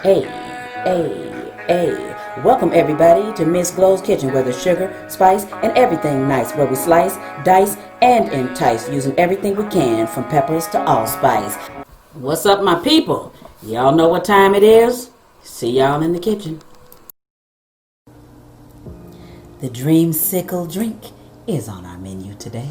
Hey, hey. Welcome everybody to Miss Glow's Kitchen, where there's sugar, spice, and everything nice, where we slice, dice, and entice, using everything we can, from peppers to allspice. What's up, my people? Y'all know what time it is? See y'all in the kitchen. The Dreamsicle drink is on our menu today.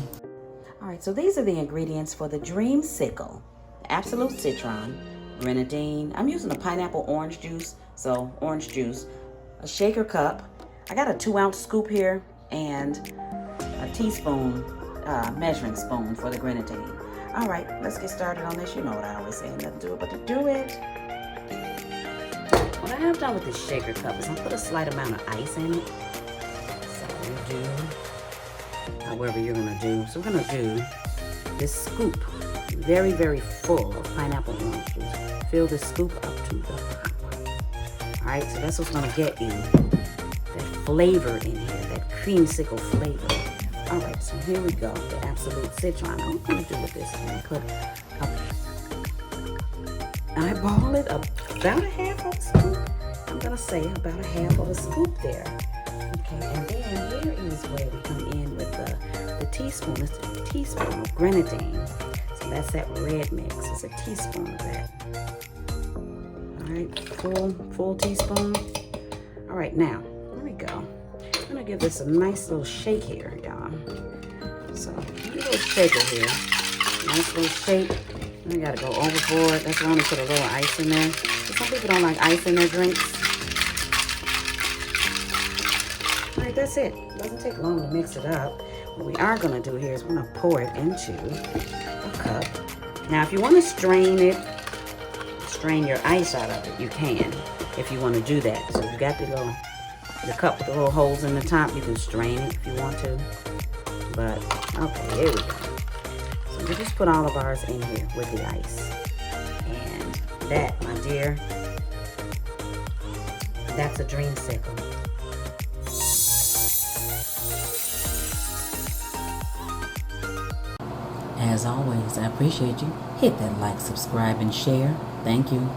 Alright, so these are the ingredients for the Dreamsicle. Absolute citron, grenadine. I'm using a pineapple orange juice, so orange juice. A shaker cup. I got a 2-ounce scoop here and a teaspoon measuring spoon for the grenadine. Alright, let's get started on this. You know what I always say, nothing to it but to do it. What I have done with this shaker cup is I put a slight amount of ice in it. So you do however you're gonna do. So we're gonna do this scoop, very, very full of pineapple orange juice. Fill this scoop up to the top. Alright, so that's what's gonna get you that flavor in here, that creamsicle flavor. Alright, so here we go, the absolute citron. Now, what I'm gonna do with this, I'm gonna put eyeball it about a half of a scoop. I'm gonna say about a half of a scoop there. Okay, and then here is where we come in with the teaspoon. It's a teaspoon of grenadine. So that's that red mix. It's a teaspoon of that. Alright, full teaspoon. Alright, now, here we go. I'm gonna give this a nice little shake here, y'all. So, a little shaker here. Nice little shake. I gotta go overboard. That's why I only put a little ice in there. Some people don't like ice in their drinks. Alright, that's it. It doesn't take long to mix it up. What we are going to do here is we're going to pour it into a cup. Now, if you want to strain it, strain your ice out of it, you can, if you want to do that. So you've got the cup with the little holes in the top. You can strain it if you want to. But, okay, here we go. So we just put all of ours in here with the ice. And that, my dear, that's a Dreamsicle. As always, I appreciate you. Hit that like, subscribe, and share. Thank you.